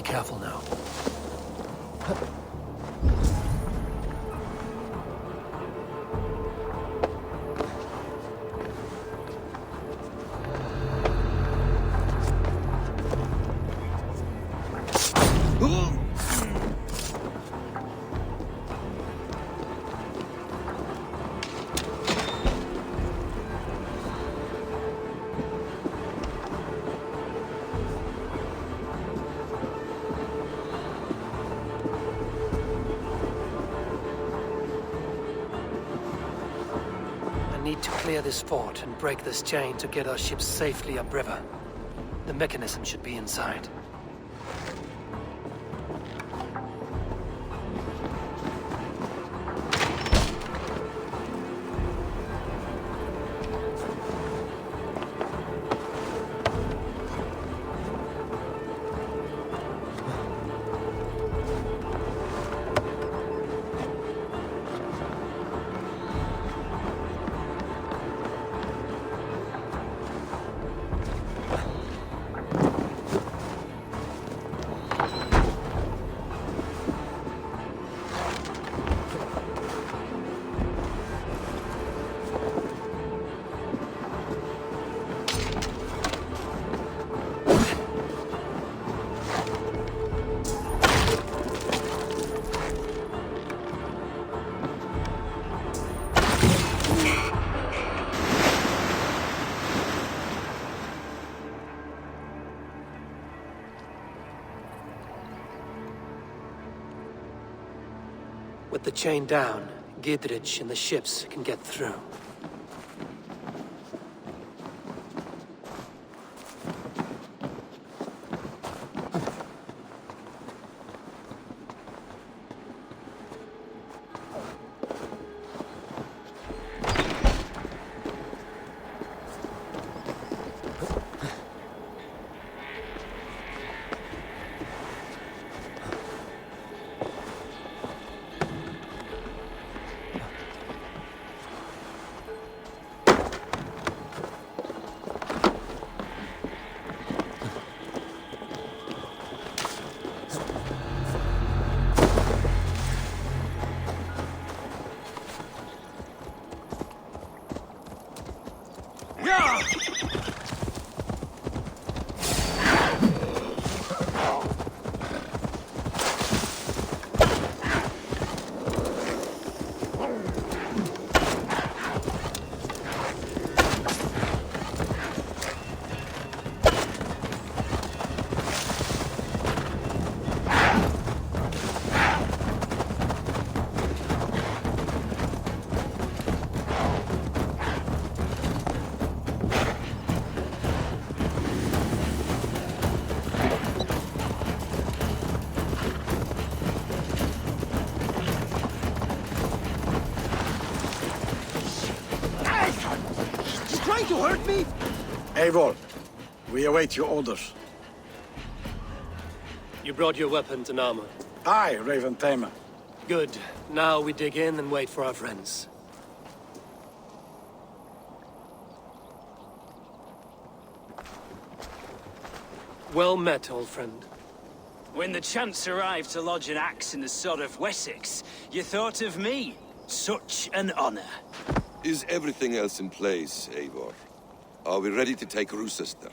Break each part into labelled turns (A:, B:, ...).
A: Be careful now. Need to clear this fort and break this chain to get our ships safely upriver. The mechanism should be inside. With the chain down, Gidrich and the ships can get through.
B: To hurt me?
C: Eivor, we await your orders.
A: You brought your weapons and armor.
C: Aye, Raven Tamer.
A: Good. Now we dig in and wait for our friends. Well met, old friend.
B: When the chance arrived to lodge an axe in the sod of Wessex, you thought of me. Such an honor.
D: Is everything else in place, Eivor? Are we ready to take Rochester?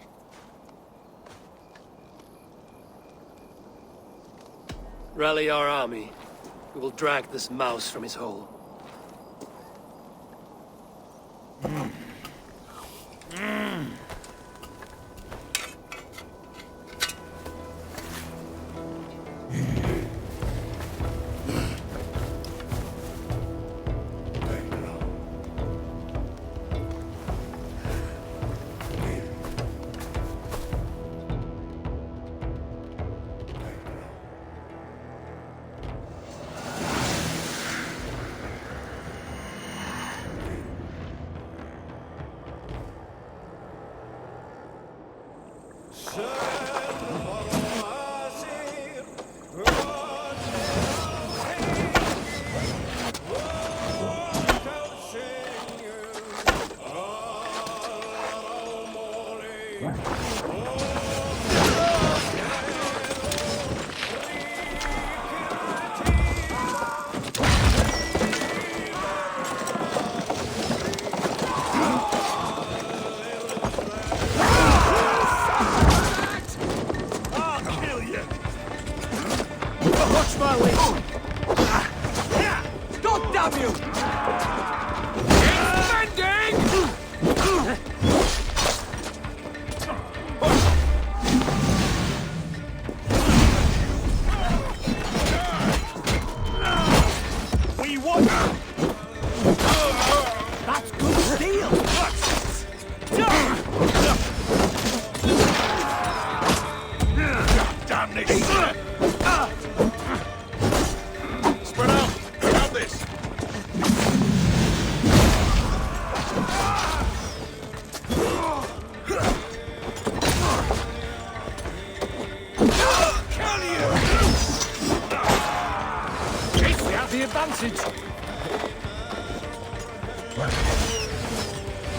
A: Rally our army. We will drag this mouse from his hole.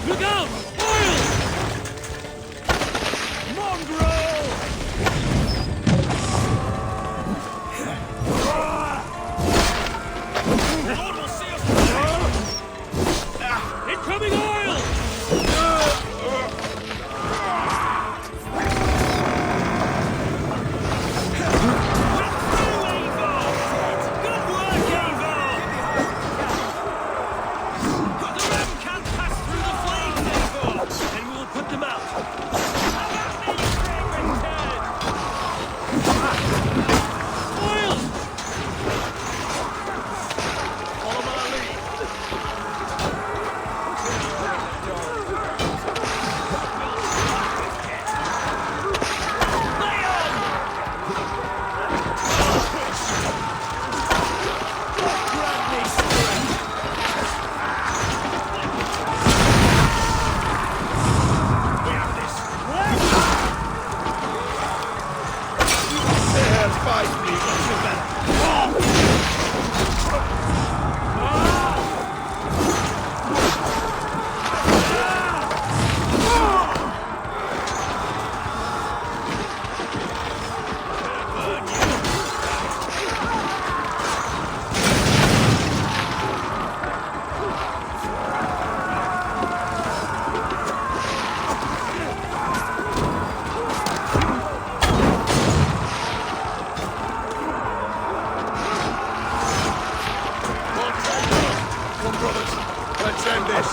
B: Look out! Oil! Mongrel! Lord will see us through! Incoming oil! Good work, Eivor! The ram can't pass through the flames, Eivor! Then we will put them out. Oil! Follow my lead. Lay on! Grant me strength! We have this.
C: Fight me, what's your better? Come, brothers, let's end this.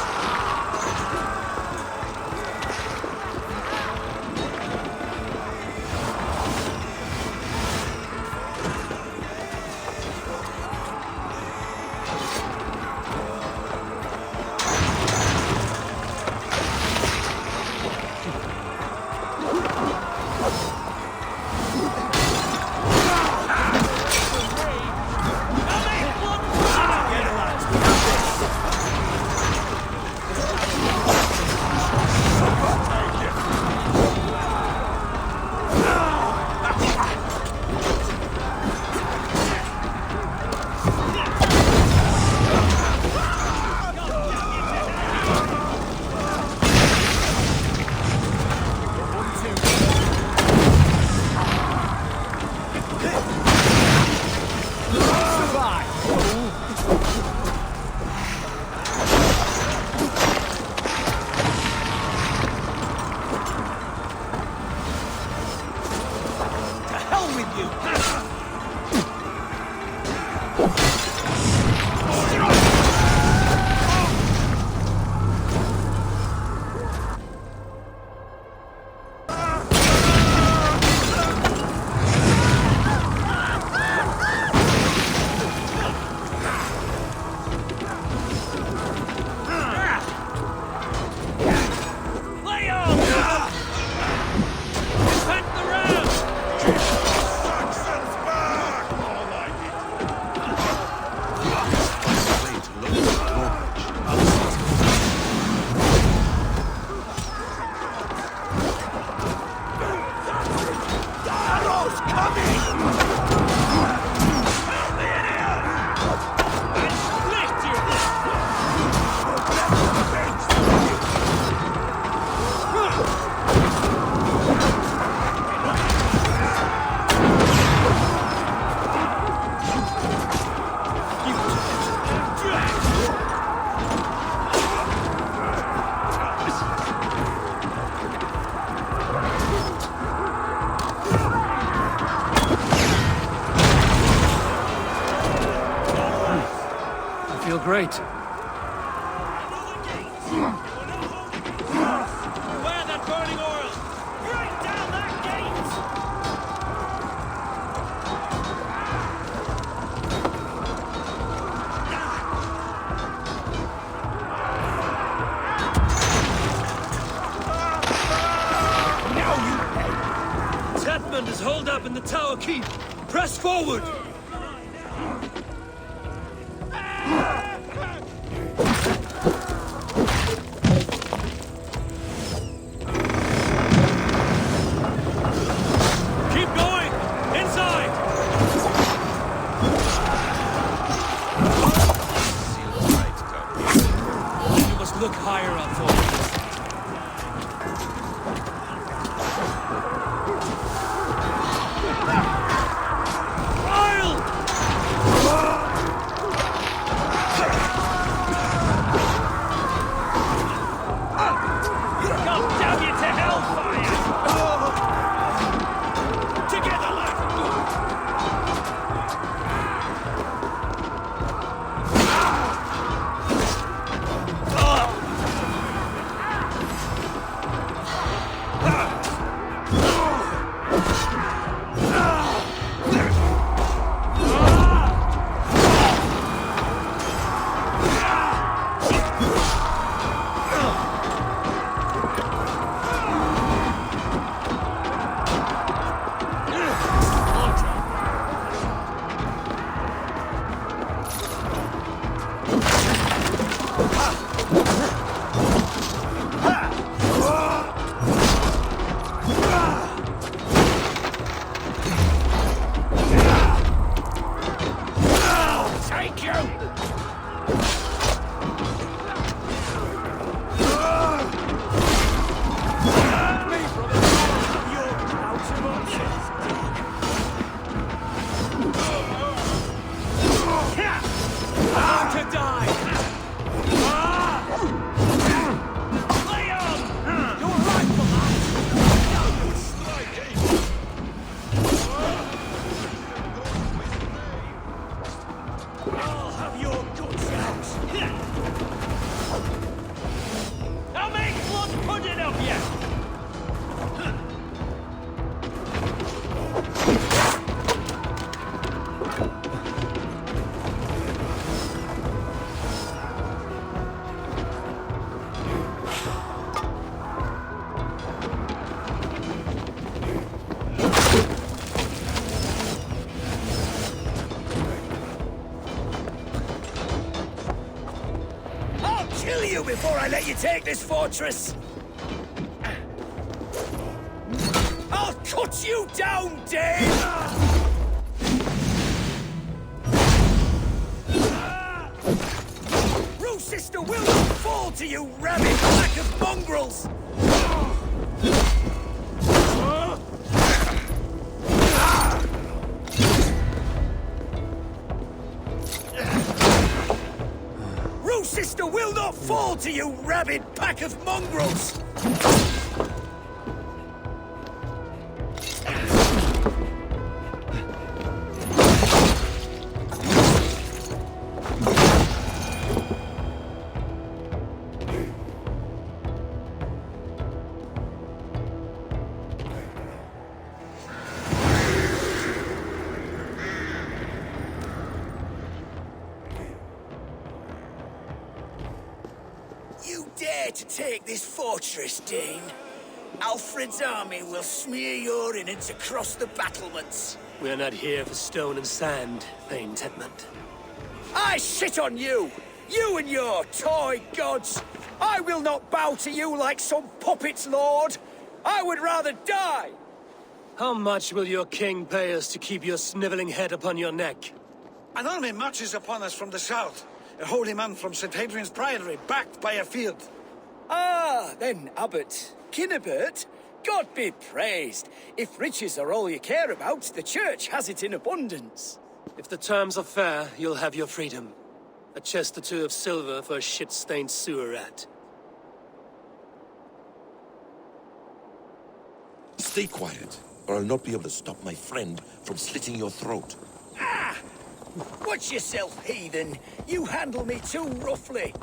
A: Great.
B: Beware that burning oil! Right down that gate! Now you pay! Tatman is holed up in the tower keep. Press forward!
A: Look higher up for me.
B: Before I let you take this fortress! I'll cut you down, Dave! Rue Sister will not fall to you, rabid pack of mongrels! Sister will not fall to you, rabid pack of mongrels! To take this fortress, Dane. Alfred's army will smear your innards across the battlements.
A: We're not here for stone and sand, Thane Tedmund.
B: I shit on you! You and your toy gods! I will not bow to you like some puppet's lord! I would rather die!
A: How much will your king pay us to keep your sniveling head upon your neck?
C: An army marches upon us from the south. A holy man from St. Hadrian's Priory, backed by a field.
B: Ah, then, Abbot Kinnebert, God be praised. If riches are all you care about, the church has it in abundance.
A: If the terms are fair, you'll have your freedom. A chest or two of silver for a shit-stained sewer rat.
E: Stay quiet, or I'll not be able to stop my friend from slitting your throat.
B: Ah! Watch yourself, heathen. You handle me too roughly.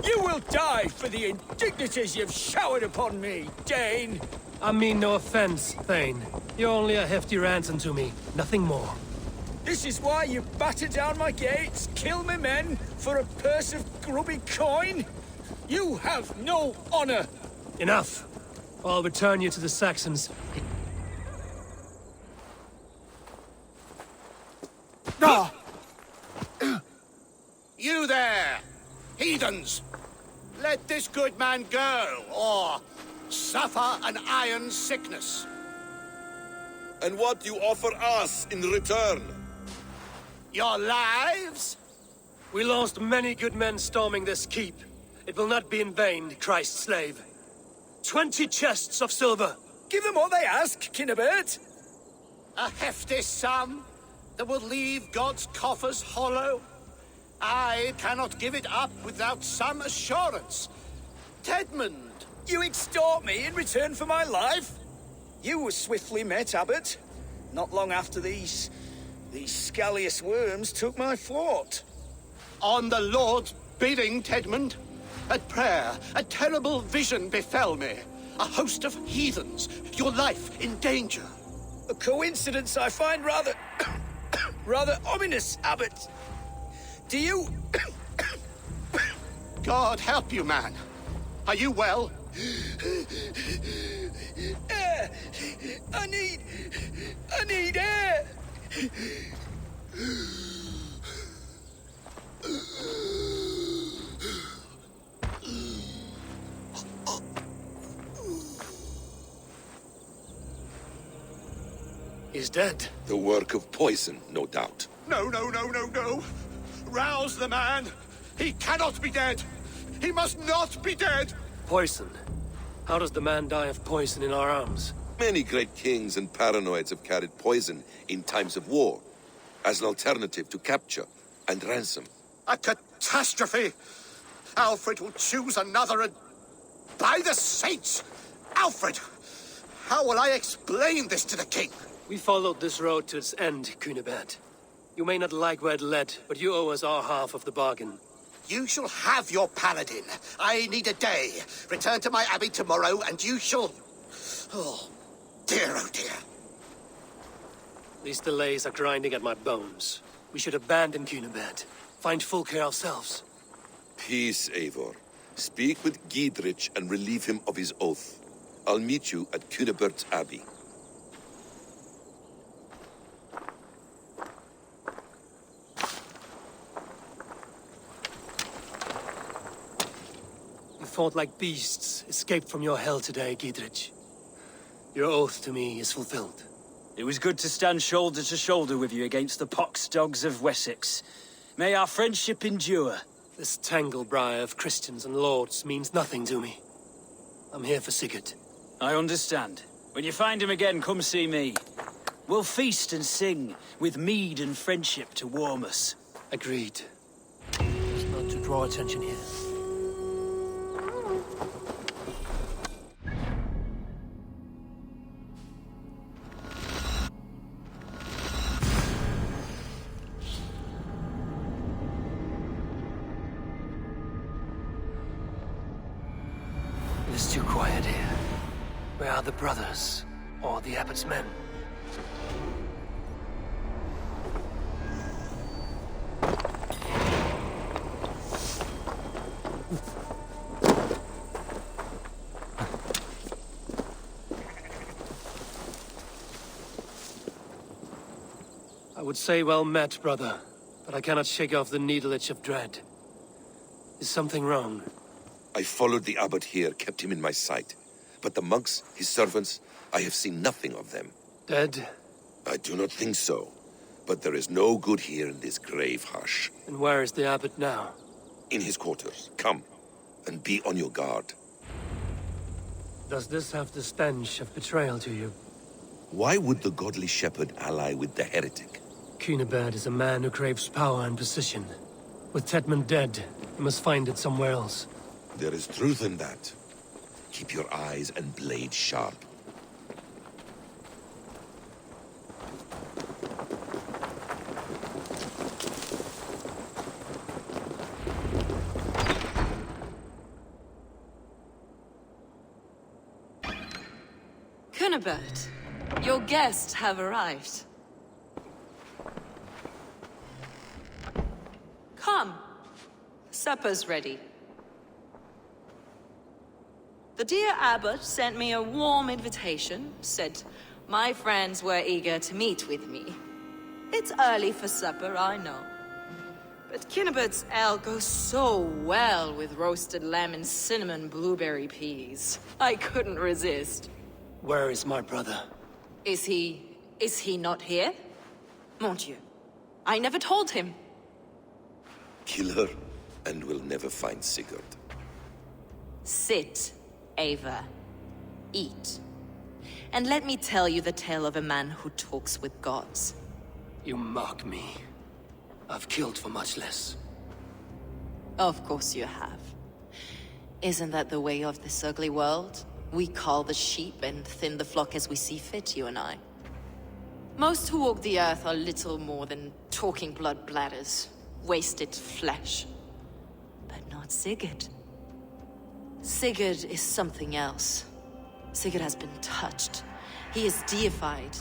B: You will die for the indignities you've showered upon me, Dane!
A: I mean no offense, Thane. You're only a hefty ransom to me, nothing more.
B: This is why you batter down my gates, kill me men, for a purse of grubby coin? You have no honor!
A: Enough! I'll return you to the Saxons.
F: You there! Heathens! Let this good man go, or suffer an iron sickness.
D: And what you offer us in return?
F: Your lives?
A: We lost many good men storming this keep. It will not be in vain, Christ's slave. 20 chests of silver.
B: Give them what they ask, Kinnebert.
F: A hefty sum that will leave God's coffers hollow? I cannot give it up without some assurance. Tedmund!
B: You extort me in return for my life? You were swiftly met, Abbot. Not long after these scallious worms took my fort.
F: On the Lord's bidding, Tedmund. At prayer, a terrible vision befell me. A host of heathens, your life in danger.
B: A coincidence I find rather... rather ominous, Abbot. Do you...
F: God help you, man. Are you well?
B: Air! I need air!
A: He's dead.
E: The work of poison, no doubt.
F: No, no, no, no, no. Rouse the man. He cannot be dead. He must not be dead.
A: Poison. How does the man die of poison in our arms?
E: Many great kings and paranoids have carried poison in times of war, as an alternative to capture and ransom.
F: A catastrophe. Alfred will choose another and... By the saints! Alfred! How will I explain this to the king?
A: We followed this road to its end, Cunibert. You may not like where it led, but you owe us our half of the bargain.
F: You shall have your paladin. I need a day. Return to my abbey tomorrow, and you shall... Oh, dear, oh dear.
A: These delays are grinding at my bones. We should abandon Cunibert. Find Fulke ourselves.
E: Peace, Eivor. Speak with Giedrich and relieve him of his oath. I'll meet you at Cunebert's Abbey.
A: You fought like beasts, escaped from your hell today, Giedrich. Your oath to me is fulfilled.
G: It was good to stand shoulder to shoulder with you against the pox dogs of Wessex. May our friendship endure.
A: This tanglebriar of Christians and lords means nothing to me. I'm here for Sigurd.
G: I understand. When you find him again, come see me. We'll feast and sing, with mead and friendship to warm us.
A: Agreed. Just not to draw attention here. It is too quiet here. Where are the brothers? Or the Abbot's men? I would say well met, brother, but I cannot shake off the needle itch of dread. Is something wrong?
E: I followed the abbot here, kept him in my sight. But the monks, his servants, I have seen nothing of them.
A: Dead?
E: I do not think so. But there is no good here in this grave hush.
A: And where is the abbot now?
E: In his quarters. Come, and be on your guard.
A: Does this have the stench of betrayal to you?
E: Why would the godly shepherd ally with the heretic?
A: Cunibert is a man who craves power and position. With Tedmund dead, he must find it somewhere else.
E: There is truth in that. Keep your eyes and blade sharp.
H: Cunibert, your guests have arrived. Come. Supper's ready. The dear abbot sent me a warm invitation, said my friends were eager to meet with me. It's early for supper, I know. But Cunibert's ale goes so well with roasted lamb and cinnamon blueberry peas. I couldn't resist.
A: Where is my brother?
H: Is he not here? Mon Dieu. I never told him.
E: Kill her, and we'll never find Sigurd.
H: Sit, Eivor. Eat. And let me tell you the tale of a man who talks with gods.
A: You mock me. I've killed for much less.
H: Of course you have. Isn't that the way of this ugly world? We cull the sheep and thin the flock as we see fit, you and I. Most who walk the earth are little more than talking blood bladders, wasted flesh. But not Sigurd. Sigurd is something else. Sigurd has been touched. He is deified.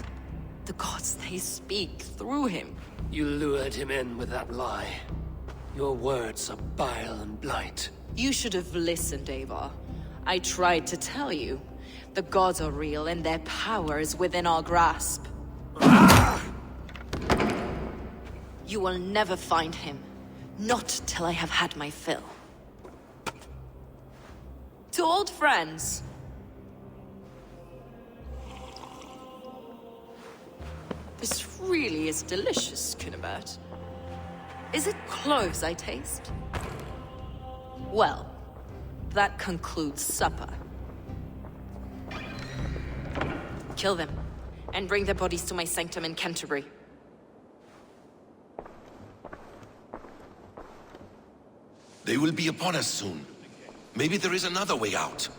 H: The gods, they speak through him.
A: You lured him in with that lie. Your words are bile and blight.
H: You should have listened, Eivor. I tried to tell you. The gods are real and their power is within our grasp. You will never find him. Not till I have had my fill. To old friends. This really is delicious, Cunibert. Is it cloves I taste? Well, that concludes supper. Kill them, and bring their bodies to my sanctum in Canterbury.
E: They will be upon us soon. Maybe there is another way out.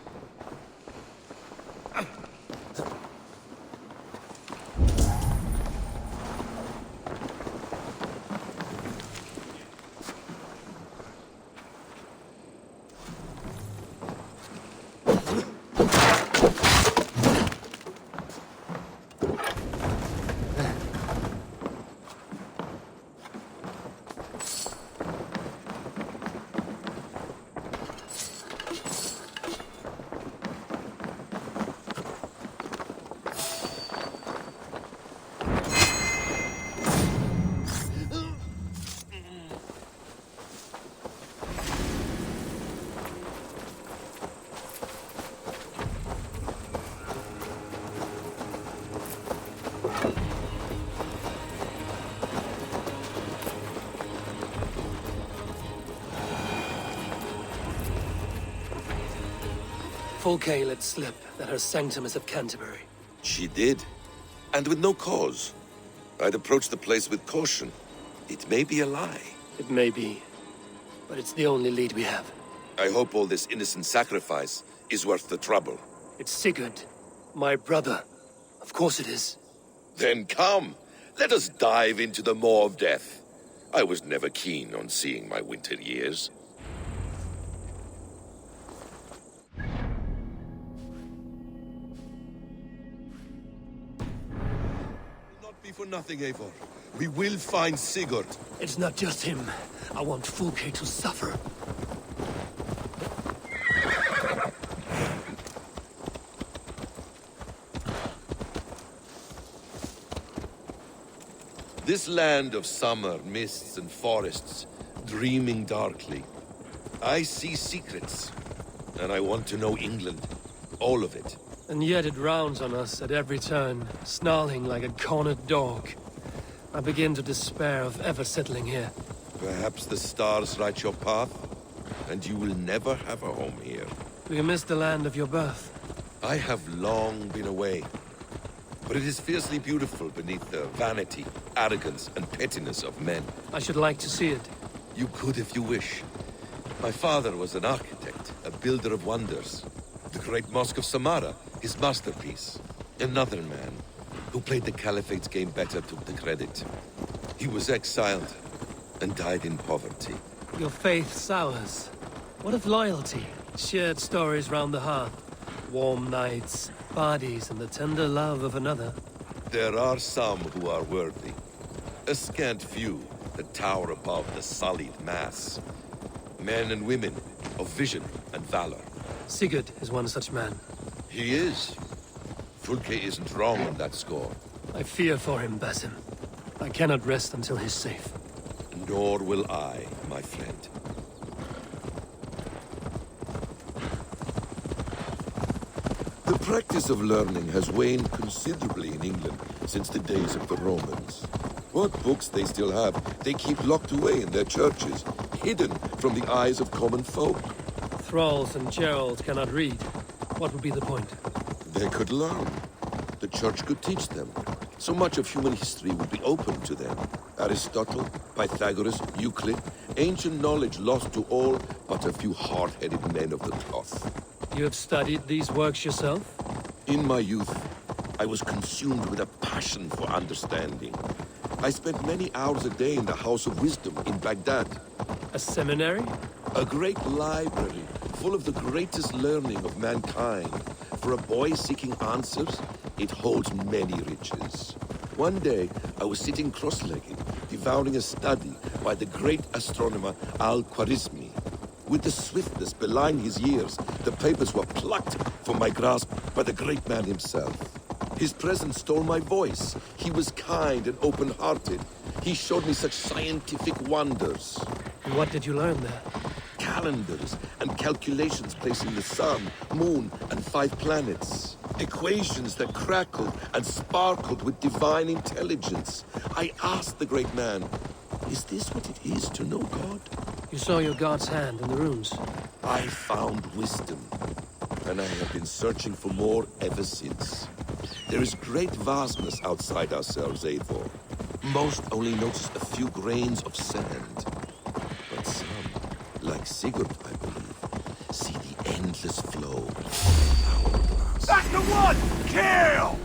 A: Fulke let slip that her sanctum is at Canterbury.
E: She did, and with no cause. I'd approach the place with caution. It may be a lie.
A: It may be, but it's the only lead we have.
E: I hope all this innocent sacrifice is worth the trouble.
A: It's Sigurd, my brother. Of course it is.
E: Then come, let us dive into the maw of death. I was never keen on seeing my winter years. Not be for nothing, Eivor. We will find Sigurd.
A: It's not just him. I want Fulke to suffer.
E: This land of summer, mists and forests, dreaming darkly. I see secrets, and I want to know England. All of it.
A: And yet it rounds on us at every turn, snarling like a cornered dog. I begin to despair of ever settling here.
E: Perhaps the stars write your path, and you will never have a home here.
A: Do you miss the land of your birth?
E: I have long been away, but it is fiercely beautiful beneath the vanity, arrogance, and pettiness of men.
A: I should like to see it.
E: You could if you wish. My father was an architect, a builder of wonders. The great Mosque of Samarra, his masterpiece. Another man, who played the Caliphate's game better, took the credit. He was exiled, and died in poverty.
A: Your faith sours. What of loyalty? Shared stories round the hearth. Warm nights, parties, and the tender love of another.
E: There are some who are worthy. A scant few that tower above the sullied mass. Men and women of vision and valor.
A: Sigurd is one such man.
E: He is. Fulke isn't wrong on that score.
A: I fear for him, Basim. I cannot rest until he's safe.
E: Nor will I, my friend. The practice of learning has waned considerably in England since the days of the Romans.
D: What books they still have, they keep locked away in their churches, hidden from the eyes of common folk.
A: Thralls and Gerald cannot read. What would be the point?
D: They could learn. The church could teach them. So much of human history would be open to them. Aristotle, Pythagoras, Euclid, ancient knowledge lost to all but a few hard-headed men of the cloth.
A: You have studied these works yourself?
D: In my youth, I was consumed with a passion for understanding. I spent many hours a day in the House of Wisdom in Baghdad.
A: A seminary?
D: A great library full of the greatest learning of mankind. For a boy seeking answers, it holds many riches. One day, I was sitting cross-legged, devouring a study by the great astronomer Al-Khwarizmi. With the swiftness belying his years, the papers were plucked from my grasp by the great man himself. His presence stole my voice. He was kind and open-hearted. He showed me such scientific wonders.
A: And what did you learn there?
D: Calendars and calculations placing the sun, moon, and 5 planets. Equations that crackled and sparkled with divine intelligence. I asked the great man, is this what it is to know God?
A: You saw your god's hand in the runes.
D: I found wisdom, and I have been searching for more ever since. There is great vastness outside ourselves, Eivor. Most only notice a few grains of sand. But some, like Sigurd, I believe, see the endless flow of the hourglass.
B: That's the one! Kill!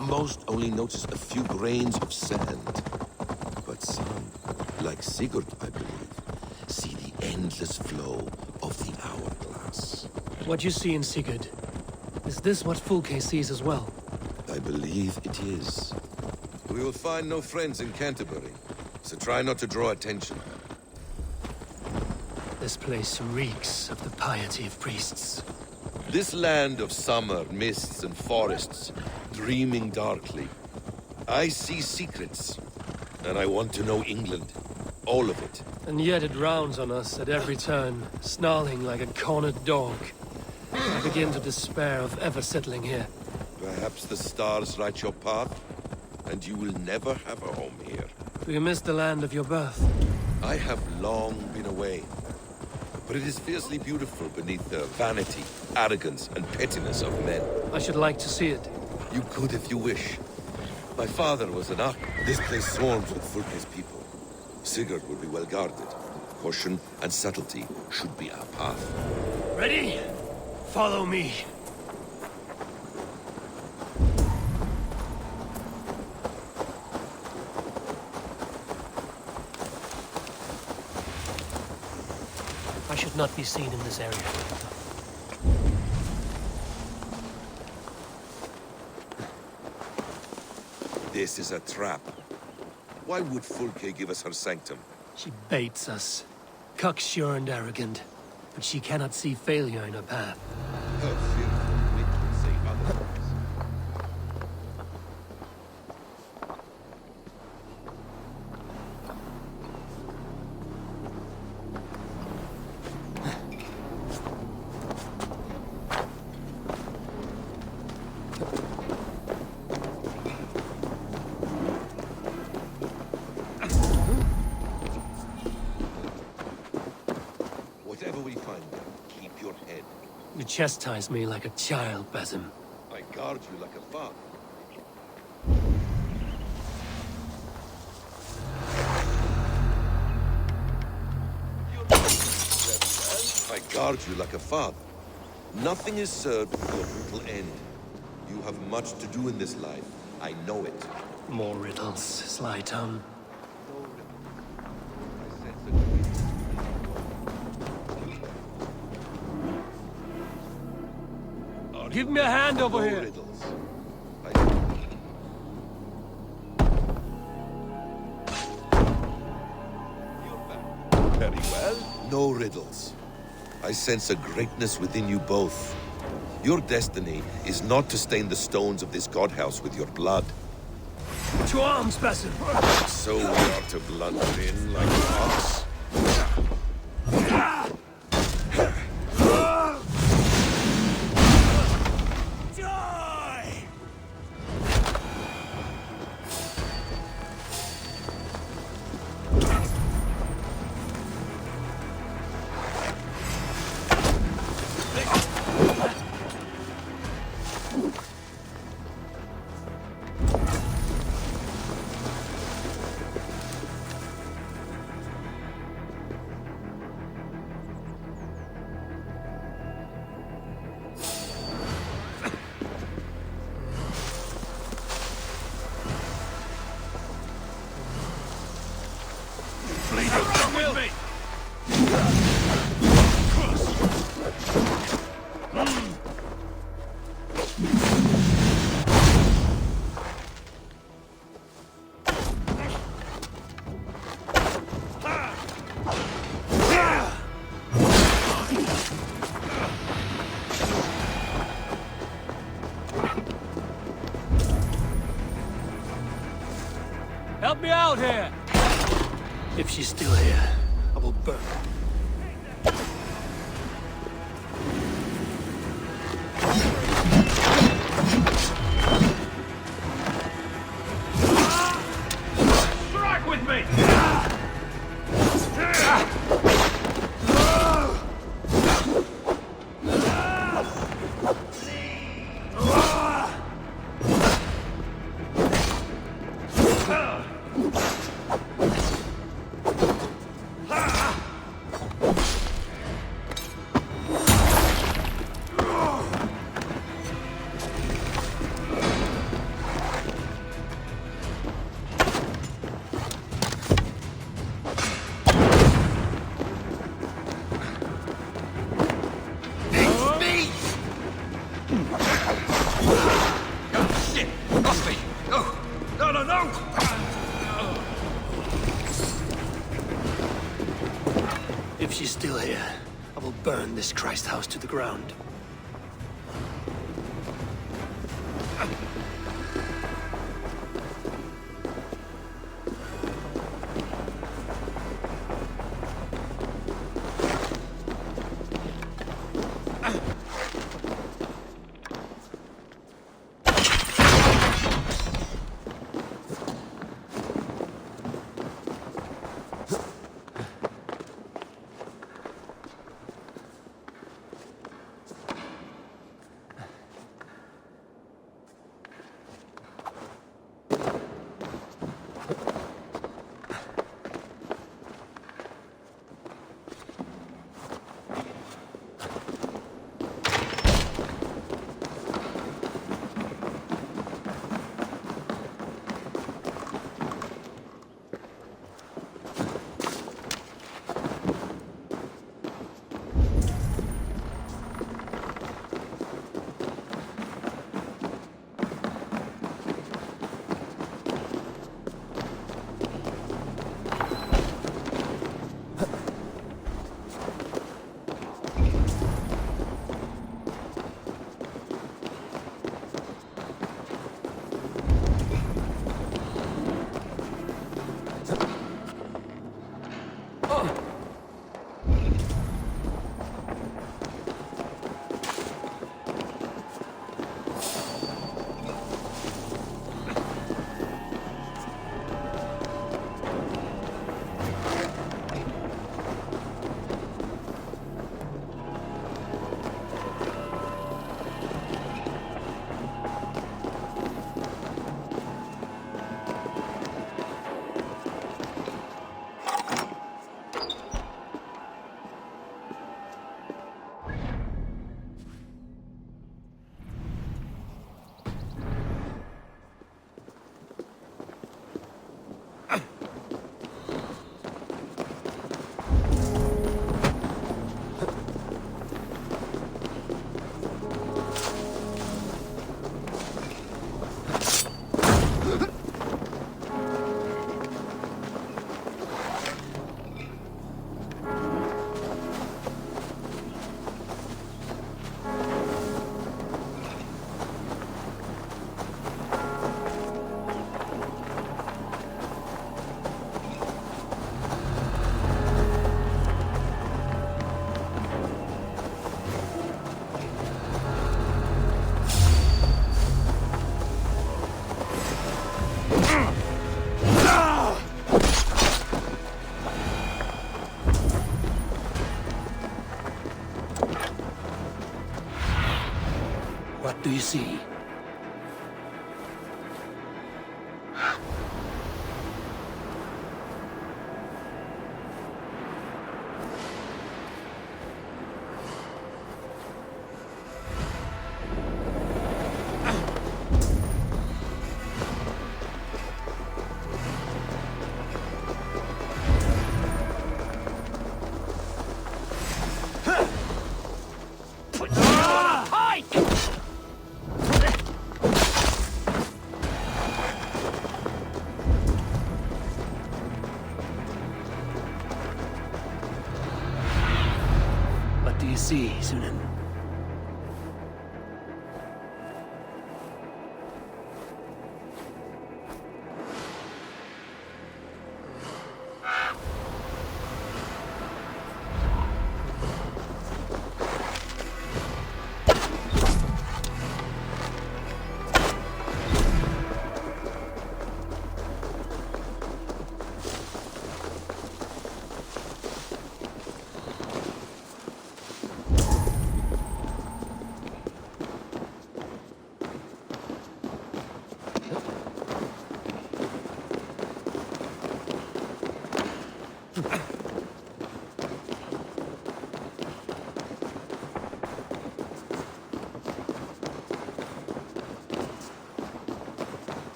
D: Most only notice a few grains of sand. But some, like Sigurd, I believe, see the endless flow of the hourglass.
A: What you see in Sigurd, is this what Fulke sees as well?
D: I believe it is.
E: We will find no friends in Canterbury, so try not to draw attention.
A: This place reeks of the piety of priests.
E: This land of summer, mists, and forests, dreaming darkly. I see secrets, and I want to know England. All of it.
A: And yet it rounds on us at every turn, snarling like a cornered dog. I begin to despair of ever settling here.
E: Perhaps the stars write your path, and you will never have a home here.
A: Do you miss the land of your birth?
E: I have long been away, but it is fiercely beautiful beneath the vanity, arrogance, and pettiness of men.
A: I should like to see it.
E: You could if you wish. My father was an arch. This place swarms with Fulke's people. Sigurd will be well guarded. Caution and subtlety should be our path.
A: Ready? Follow me. I should not be seen in this area.
E: This is a trap. Why would Fulke give us her sanctum?
A: She baits us. Cocksure and arrogant. But she cannot see failure in her path.
E: Her fearful wit will say otherwise. Whatever we find, keep your head.
A: You chastise me like a child, Basim.
E: I guard you like a father. I guard you like a father. Nothing is served to a brutal end. You have much to do in this life. I know it.
A: More riddles, sly tongue. Give me a hand over here.
E: Riddles. Well, no riddles. I sense a greatness within you both. Your destiny is not to stain the stones of this godhouse with your blood.
A: To arms, Basim!
E: So we are to blunder in like ox?
A: Help me out here! If she's still here, I will burn her.
I: Strike with me!
A: If she's still here, I will burn this Christ house to the ground. What do you see? What do you see, Sunan?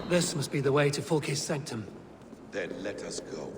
A: This must be the way to Fulke's sanctum.
E: Then let us go.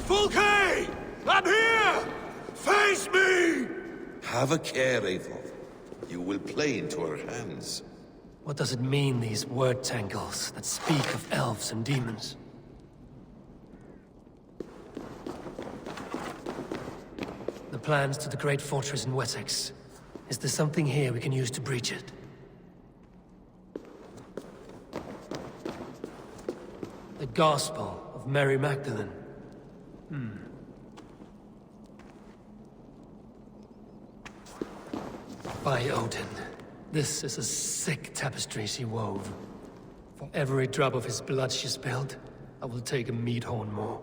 C: Fulke! I'm here! Face me!
E: Have a care, Eivor. You will play into our hands.
A: What does it mean, these word tangles that speak of elves and demons? The plans to the great fortress in Wessex. Is there something here we can use to breach it? The Gospel of Mary Magdalene. By Odin, this is a sick tapestry she wove. For every drop of his blood she spilled, I will take a meat horn more.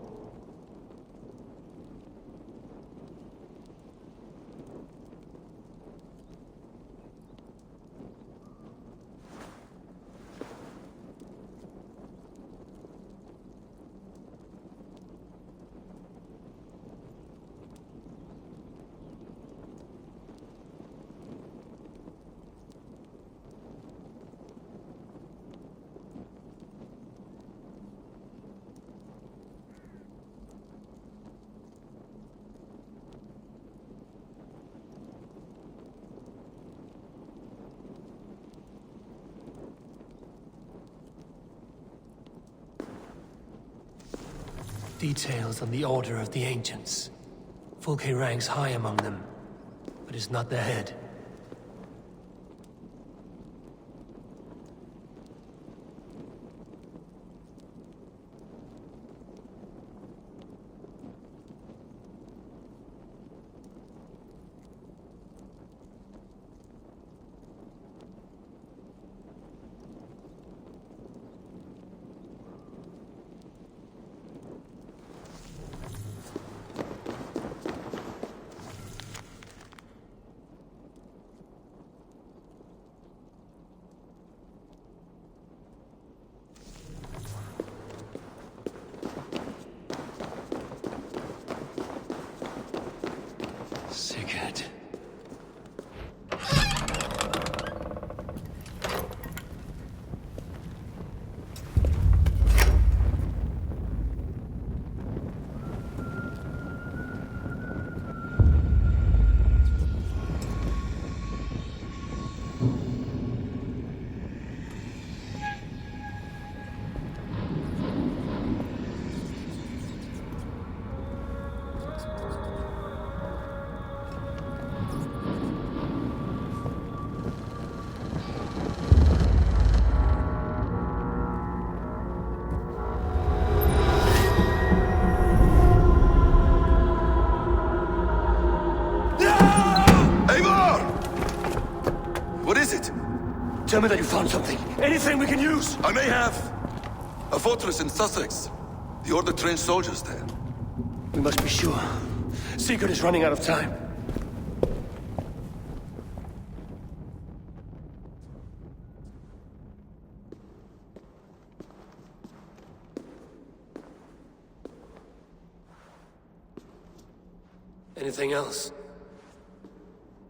A: Details on the Order of the Ancients. Fulke ranks high among them, but is not their head. Tell me that you found something. Anything we can use.
E: I may have. A fortress in Sussex. The Order trained soldiers there.
A: We must be sure. Sigurd is running out of time. Anything else?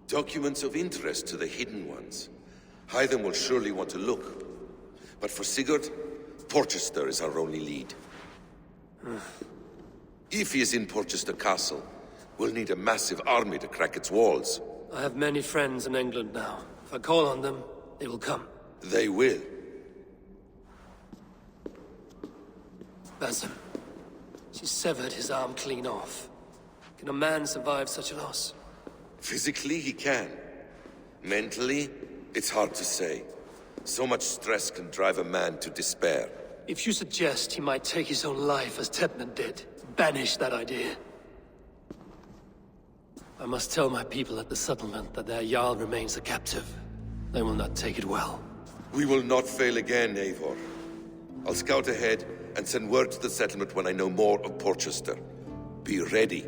E: Documents of interest to the Hidden Ones. Hythen will surely want to look. But for Sigurd, Porchester is our only lead. If he is in Porchester Castle, we'll need a massive army to crack its walls.
A: I have many friends in England now. If I call on them, they will come.
E: They will.
A: Basim. She severed his arm clean off. Can a man survive such a loss?
E: Physically, he can. Mentally, it's hard to say. So much stress can drive a man to despair.
A: If you suggest he might take his own life as Tedman did, banish that idea. I must tell my people at the settlement that their Jarl remains a captive. They will not take it well.
E: We will not fail again, Eivor. I'll scout ahead and send word to the settlement when I know more of Porchester. Be ready.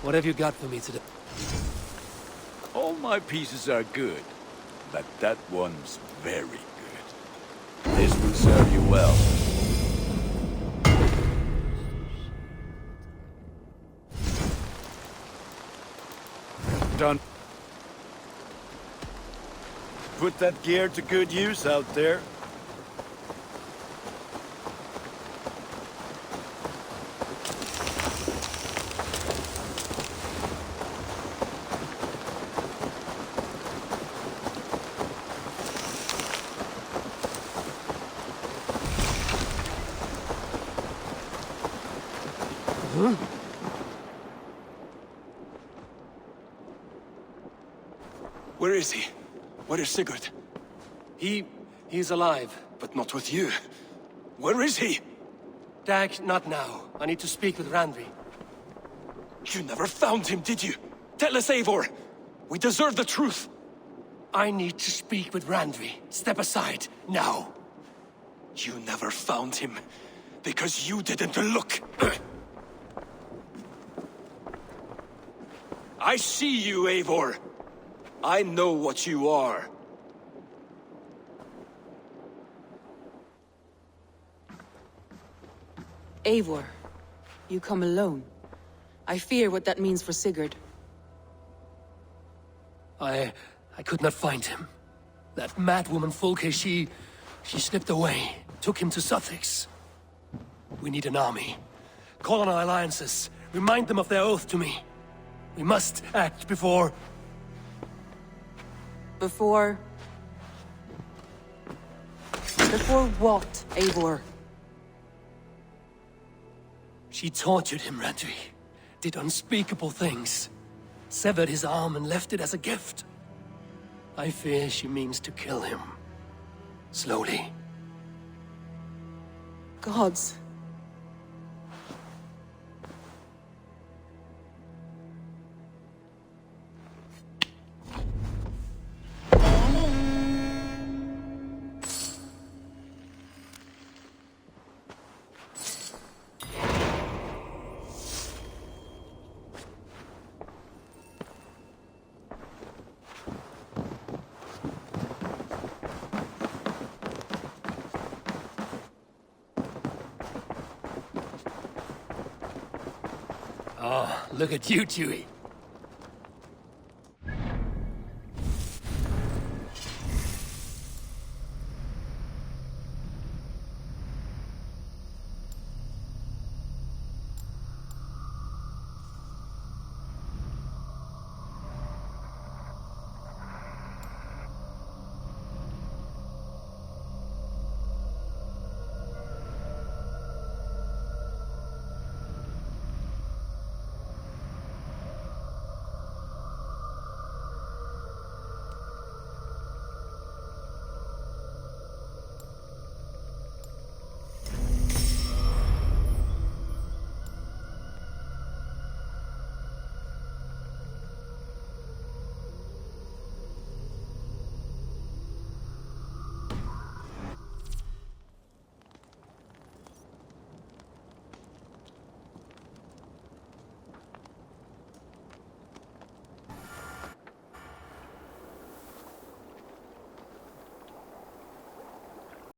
A: What have you got for me today?
J: All my pieces are good, but that one's very good. This will serve you well. Done. Put that gear to good use out there.
K: Where is he? Where is Sigurd?
A: He's alive.
K: But not with you. Where is he?
A: Dag, not now. I need to speak with Randvi.
K: You never found him, did you? Tell us, Eivor! We deserve the truth!
A: I need to speak with Randvi. Step aside, now.
K: You never found him, because you didn't look. I see you, Eivor. I know what you are.
L: Eivor, you come alone. I fear what that means for Sigurd.
A: I could not find him. That madwoman Folke, she slipped away, took him to Sussex. We need an army. Call on our alliances. Remind them of their oath to me. We must act before...
L: Before what, Eivor?
A: She tortured him, Randvi. Did unspeakable things. Severed his arm and left it as a gift. I fear she means to kill him. Slowly.
L: Gods.
A: Oh, look at you, Chewie.